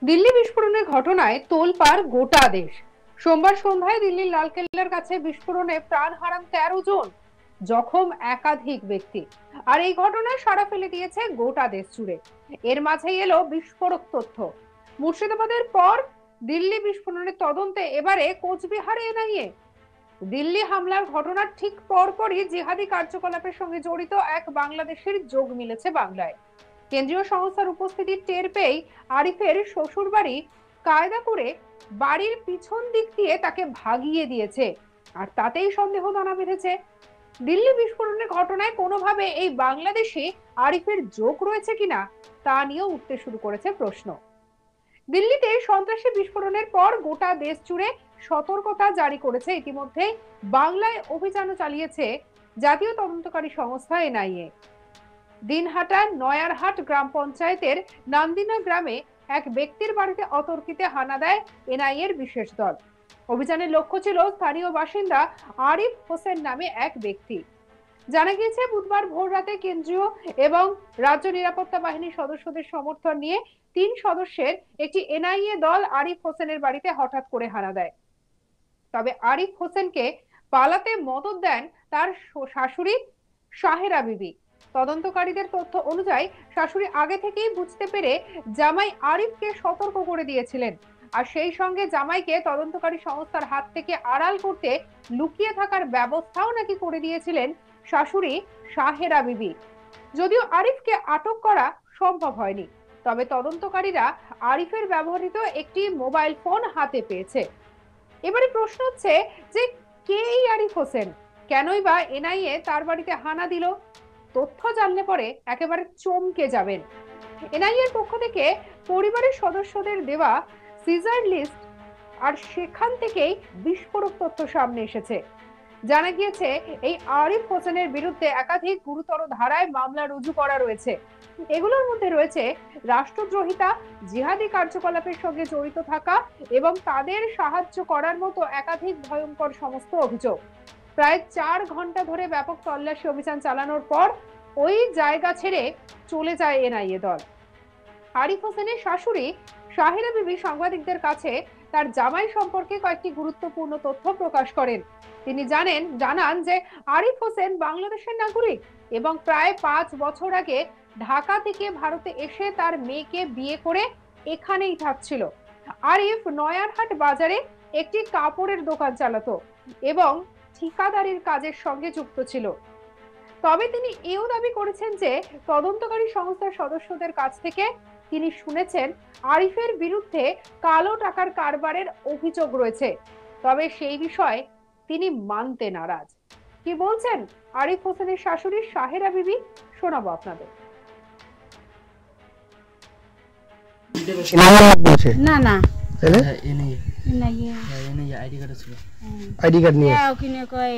দিল্লি বিস্ফোরণের ঘটনায় তোলপাড় গোটা দেশ। সোমবার সন্ধ্যায় দিল্লির লালকেল্লার কাছে বিস্ফোরণে প্রাণ হারান 13 জন, জখম একাধিক ব্যক্তি। আর এই ঘটনায় সাড়া ফেলে দিয়েছে গোটা দেশ জুড়ে। এর মাঝেই এলো বিস্ফোরক তথ্য। মুর্শিদাবাদের পর দিল্লি বিস্ফোরণের তদন্তে এবারে কোচবিহারে এনআইএ। দিল্লি হামলার ঘটনার ঠিক পরপরই জিহাদি কার্যকলাপের সঙ্গে জড়িত এক বাংলাদেশের যোগ মিলেছে বাংলায়। কেন্দ্রীয় সংস্থার উপস্থিতি টের পেয়েই আরিফের শ্বশুর বাড়ি কায়দা করে বাড়ির পিছন দিক দিয়ে তাকে ভাগিয়ে দিয়েছে। আর তাতেই সন্দেহ দানা বেঁধেছে। দিল্লি বিস্ফোরণের ঘটনায় কোনোভাবে এই বাংলাদেশে আরিফের যোগ রয়েছে কিনা তা নিয়েও উঠতে শুরু করেছে প্রশ্ন। দিল্লিতে সন্ত্রাসী বিস্ফোরণের পর গোটা দেশ জুড়ে সতর্কতা জারি করেছে ইতিমধ্যে। বাংলায় অভিযানও চালিয়েছে জাতীয় তদন্তকারী সংস্থা এনআইএ। দিনহাটা নয়ারহাট গ্রাম পঞ্চায়েতের নান্দিনা গ্রামে এক ব্যক্তির বাড়িতে অতর্কিতে হানা দেয় এনআইএর বিশেষ দল। অভিযানের লক্ষ্য ছিল স্থানীয় বাসিন্দা আরিফ হোসেন নামে এক ব্যক্তি। জানা গিয়েছে বুধবার ভোর রাতে কেন্দ্রীয় এবং রাজ্য নিরাপত্তা বাহিনীর সদস্যদের সমর্থন নিয়ে 3 সদস্যের একটি এনআইএ দল আরিফ হোসেনের বাড়িতে হঠাৎ করে হানা দেয়। তবে আরিফ হোসেনকে পালাতে মদদ দেন তার শাশুড়ি শাহেরা বিবি। তদন্তকারীদের তথ্য অনুযায়ী শাশুড়ি আগে থেকেই বুঝতে পেরে জামাই আরিফকে সতর্ক করে দিয়েছিলেন। আর সেই সঙ্গে জামাইকে তদন্তকারী সংস্থার হাত থেকে আড়াল করতে লুকিয়ে থাকার ব্যবস্থাও নাকি করে দিয়েছিলেন শাশুড়ি শাহেরা বিবি। যদিও আরিফকে আটক করা সম্ভব হয়নি, তবে তদন্তকারীরা আরিফের ব্যবহৃত একটি মোবাইল ফোন হাতে পেয়েছে। এবারে প্রশ্ন হচ্ছে যে কে এই আরিফ হোসেন, কেনই বা এনআইএ তার বাড়িতে হানা দিল? তথ্য জানলে পরে একেবারে চমকে যাবেন। এনআইএর পক্ষ থেকে পরিবারের সদস্যদের দেওয়া সিজার লিস্ট, আর সেখান থেকেই বিস্ফোরক তথ্য সামনে এসেছে। জানা গিয়েছে এই আরিফ হোসেনের বিরুদ্ধে একাধিক গুরুতর ধারায় মামলা রুজু করা রয়েছে। এগুলোর মধ্যে রয়েছে রাষ্ট্রদ্রোহিতা, জিহাদি কার্যকলাপের সঙ্গে জড়িত থাকা এবং তাদের সাহায্য করার মতো একাধিক ভয়ঙ্কর সমস্ত অভিযোগ। প্রায় 4 ঘন্টা ধরে ব্যাপক তল্লাশি অভিযান চালানোর পর ওই জায়গা ছেড়ে চলে যায় এনআইএ দল। আরিফ হোসেনের শাশুড়ি শাহেরা বিবি সাংবাদিকদের কাছে তার জামাই সম্পর্কে কয়েকটি গুরুত্বপূর্ণ তথ্য প্রকাশ করেন। তিনি জানান যে আরিফ হোসেন বাংলাদেশের নাগরিক এবং প্রায় 5 বছর আগে ঢাকা থেকে ভারতে এসে তার মেয়েকে বিয়ে করে এখানেই থাকছিল। আরিফ নয়ারহাট বাজারে একটি কাপড়ের দোকান চালাতো এবং ঠিকাদারির কাজের সঙ্গে যুক্ত ছিল। তবে তিনি এও দাবি করেছেন যে তদন্তকারী সংস্থার সদস্যদের কাছ থেকে তিনি শুনেছেন আরিফের বিরুদ্ধে কালো টাকার কারবারের অভিযোগ রয়েছে। তবে সেই বিষয়ে তিনি মানতে নারাজ। কি বলছেন আরিফ হোসেনের শাশুড়ি শাহেরা বিবি, শোনাবো আপনাদের। না না তাহলে আইডি কার্ড নিয়ে কিনে কয়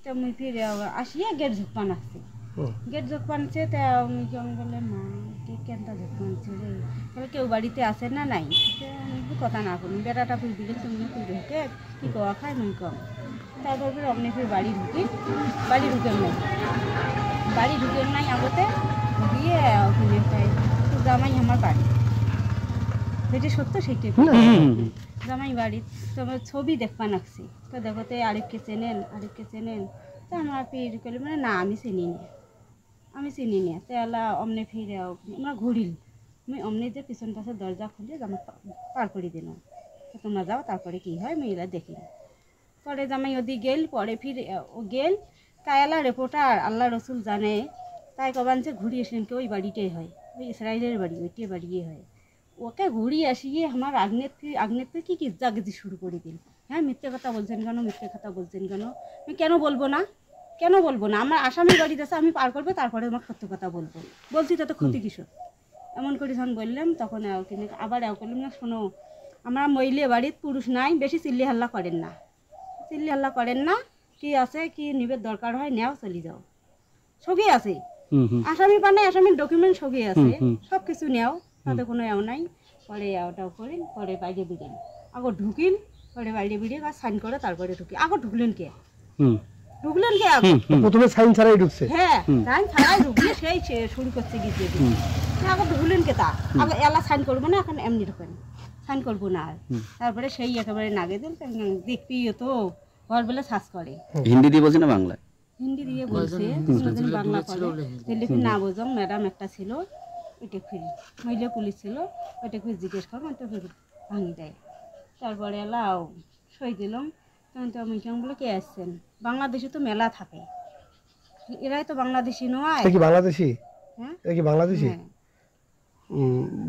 তুমি ফিরে আসিয়া গেট ঝুঁকপান আসছে, গেট ঝুঁকপান আছে। তা আমি বললে মা কেনটা ঝুঁকপান রে বলে কেউ বাড়িতে আসে না নাই, আমি কথা না করুন বেটাটা ফির দিলে তুমি ফির ঢুকে কি কওয়া খায় মুই কম। তারপর ফির অমনি ফির বাড়ি ঢুকে নাই আগতে গিয়ে ওখানে জামাই আমার বাড়ি, যেটি সত্য সেটি জামাই বাড়ি। তোমার ছবি দেখবা নাকছি, তো দেখো তো আরিফকে চেনেন তো আমার ফির করলে মানে না আমি চিনি না তাহলে অমনে ফিরে আমরা ঘুরিল আমি অমনি যে পিছন পাশে দরজা খুলে জামা পার করে দিলাম, তো তোমরা যাও তারপরে কি হয় মেয়েরা দেখি। পরে জামাই ওদি গেল, পরে ফির ও গেল কায়ালা রিপোর্টার আল্লাহ রসুল জানে তাই কবান যে ঘুরিয়ে এসলেন কে ওই বাড়িটাই হয়, ওই ইসরায়েলের বাড়ি ওইটাই বাড়িয়ে হয়। ওকে ঘুরিয়ে আসিয়ে আমার আগ্নেতে কি জাগিয়ে শুরু করে দিল। হ্যাঁ মিথ্যে কথা বলছেন কেন, আমি কেন বলবো না আমার আসামি বাড়ি আছে, আমি পার করবো তারপরে আমার সত্য কথা বলছি তো ক্ষতি কিশোর এমন করে যখন বললাম তখন আবার করলাম না শোনো আমরা মহিলা বাড়ির পুরুষ নাই, বেশি চিল্লি হাল্লা করেন না কি আছে কি নিবের দরকার হয় নেও চলে যাও, সবই আছে আসামি পানে আসামির ডকুমেন্ট সবই আছে, সব কিছু নেও তাতে কোনো এও নাই। পরে এটাও করেন, পরে বাইরে বেরিয়ে আগো ঢুকিল, পরে বাইরে বেরিয়ে সাইন করে তারপরে ঢুকি। আগো ঢুকলেন কে প্রথমে সাইন ছাড়াই ঢুকছে, হ্যাঁ সাইন ছাড়াই ঢুকলে সেই শুরু করছে গিয়ে আগে ভুলেন কেতা আগে এলা সাইন করবো না, এখন এমনি ঢোকেন সাইন করবো না। তারপরে সেই একেবারে নাগে দিন, দেখবি তো ঘর বেলা শ্বাস করে। হিন্দি দিয়ে বলছে না বাংলায়? হিন্দি দিয়ে বলছে, কোনোদিন বাংলা করে দিল্লি না বোঝং। ম্যাডাম একটা ছিল, ওইটা ফিরি মহিলা পুলিশ ছিল, ওইটা ফির জিজ্ঞেস করবো, তো ফির ভাঙি দেয়। তারপরে এলাও সই দিলাম, তখন তো আমি বলে কে আসছেন, বাংলাদেশে তো মেলা থাকে, এরাই তো বাংলাদেশি নয়। কি বাংলাদেশি? হ্যাঁ কি বাংলাদেশি?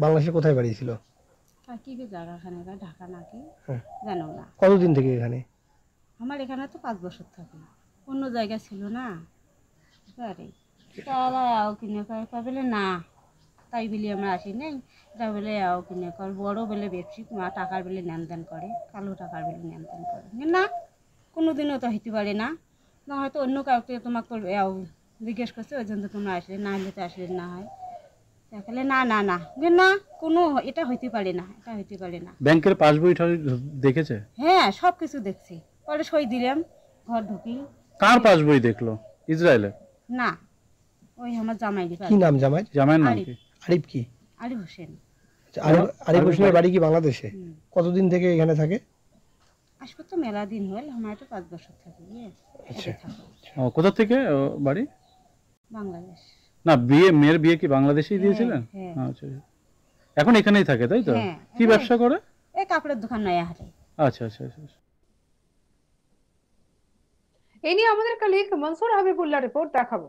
বাংলাদেশে কোথায় বাড়ি ছিল? আর কি জায়গাখানে, ঢাকা নাকি জানো না। কতদিন থেকে এখানে? আমার এখানে তো 5 বছর থাকে, অন্য জায়গা ছিল না। আরে তারা আও কিনে বলে না, তাই বলি আমরা আসি নাই। এটা বলে আও কিনে কর, বড় বলে ব্যবসী টাকার বেলে লেনদেন করে, কালো টাকার বেলে লেনদেন করে না, কোনোদিনও তো হইতে পারে না। না হয়তো অন্য কাউকে তোমাকে জিজ্ঞেস করছে, ওই জন্য তোমরা আসলে, না হলে তো আসলে না হয়। তাহলে না না না না, কোনো এটা হইতে পারে না, এটা হইতে পারে না। ব্যাংকের পাসবই দেখেছে? হ্যাঁ সব কিছু দেখছি, পরে সই দিলাম, ঘর ঢুকি। কার পাসবই দেখলো? ইসরায়েলের? না, ওই আমার জামাই। কি নাম জামাই? জামাইয়ের নাম কি? আরিফ। কি? আরিফ হোসেন। আরিফ হোসেনের বাড়ি কি বাংলাদেশে? কতদিন থেকে এখানে থাকে? আসবো তো মেলা দিন হল, আমার তো 5 বছর থাকি। কোথা থেকে বাড়ি? বাংলাদেশ। না, মেয়ের বিয়ে কি বাংলাদেশেই দিয়েছিলেন? আচ্ছা, এখন এখানেই থাকে তাই তো? কি ব্যবসা করে? এই কাপড়ের দোকান নয়া হাটে। আচ্ছা আচ্ছা আচ্ছা। এই নিয়ে আমাদের কলিগ মনসুর হাবিবুল্লাহ রিপোর্ট দেখাবো।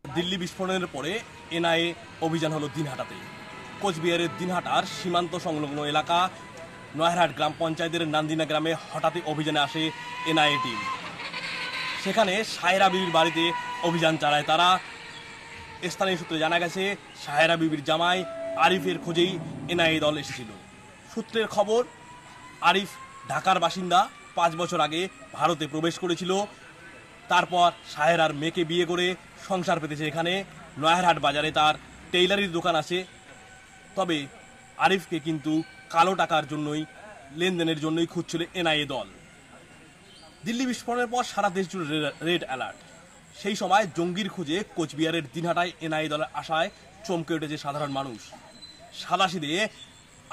দিল্লি বিস্ফোরণের পরে এনআইএ অভিযান হলো দিনহাটাতে। কোচবিহারের দিনহাটার সীমান্ত সংলগ্ন এলাকা নয়ারহাট গ্রাম পঞ্চায়েতের নান্দিনা গ্রামে হঠাৎই অভিযানে আসে এনআইএ টিম। সেখানে সাহেরা বিবির বাড়িতে অভিযান চালায় তারা। স্থানীয় সূত্রে জানা গেছে, সাহেরা বিবির জামাই আরিফের খোঁজেই এনআইএ দল এসেছিল। সূত্রের খবর, আরিফ ঢাকার বাসিন্দা, 5 বছর আগে ভারতে প্রবেশ করেছিল। তারপর সাহেরার মেয়েকে বিয়ে করে সংসার পেতেছে এখানে। নয়ারহাট বাজারে তার টেইলারির দোকান আছে। তবে আরিফকে কিন্তু কালো টাকার জন্যই, লেনদেনের জন্যই খুঁজছিল এনআইএ দল। দিল্লি বিস্ফোরণের পর সারা দেশ জুড়ে রেড অ্যালার্ট। সেই সময় জঙ্গির খোঁজে কোচবিহারের দিনহাটায় এনআইএ দলের আশায় চমকে উঠেছে সাধারণ মানুষ। সাদাসিধে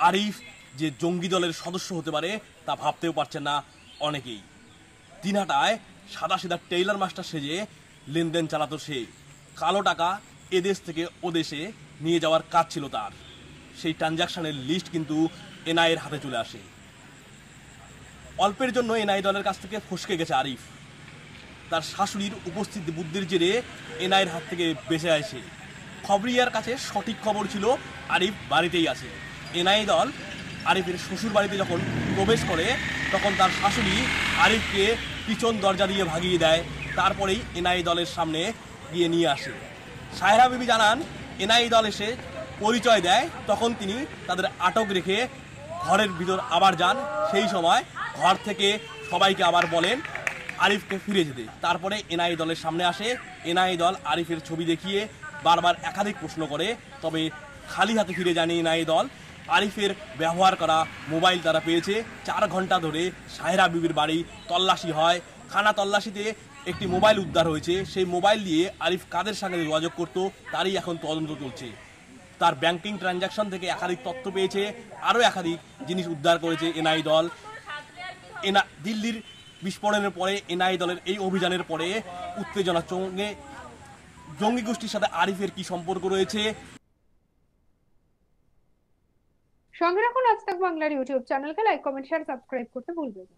আরিফ যে জঙ্গি দলের সদস্য হতে পারে তা ভাবতেও পারছেন না অনেকেই। দিনহাটায় সাদাসিধা টেইলার মাস্টার সেজে লেনদেন চালাতো সে। কালো টাকা এদেশ থেকে ওদেশে নিয়ে যাওয়ার কাজ ছিল তার। সেই ট্রানজাকশনের লিস্ট কিন্তু এনআইএর হাতে চলে আসে। অল্পের জন্য এনআইএ দলের কাছ থেকে ফসকে গেছে আরিফ। তার শাশুড়ির উপস্থিত বুদ্ধির জেরে এনআইএর হাত থেকে বেঁচে আসে। খবরিয়ার কাছে সঠিক খবর ছিল আরিফ বাড়িতেই আছে। এনআইএ দল আরিফের শ্বশুর বাড়িতে যখন প্রবেশ করে, তখন তার শাশুড়ি আরিফকে পিছন দরজা দিয়ে ভাগিয়ে দেয়। তারপরেই এনআইএ দলের সামনে গিয়ে নিয়ে আসে। সাহেরা বিবি জানান, এনআইএ দল এসে পরিচয় দেয়, তখন তিনি তাদের আটক রেখে ঘরের ভিতর আবার যান। সেই সময় ঘর থেকে সবাইকে আবার বলেন আরিফকে ফিরে যেতে। তারপরে এনআইএ দলের সামনে আসে। এনআইএ দল আরিফের ছবি দেখিয়ে বারবার একাধিক প্রশ্ন করে, তবে খালি হাতে ফিরে যায়নি এনআইএ দল। আরিফের ব্যবহার করা মোবাইল তারা পেয়েছে। 4 ঘন্টা ধরে সাহেরা বিবির বাড়ি তল্লাশি হয়। খানা তল্লাশিতে একটি মোবাইল উদ্ধার হয়েছে। সেই মোবাইল দিয়ে আরিফ কাদের সঙ্গে যোগাযোগ করত তারই এখন তদন্ত চলছে। তার ব্যাংকিং ট্রানজাকশন থেকে একাধিক তথ্য পেয়েছে, আরও একাধিক জিনিস উদ্ধার করেছে এনআইএ দল। দিল্লির বিস্ফোরণের পরে এনআইএ দলের এই অভিযানের পরে উত্তেজনা চঙ্গে। জঙ্গি গোষ্ঠীর সাথে আরিফের কি সম্পর্ক রয়েছে? সঙ্গে রাখুন আজ তাক বাংলার ইউটিউব চ্যানেলকে, লাইক, কমেন্ট, শেয়ার, সাবস্ক্রাইব করতে ভুলবেন না।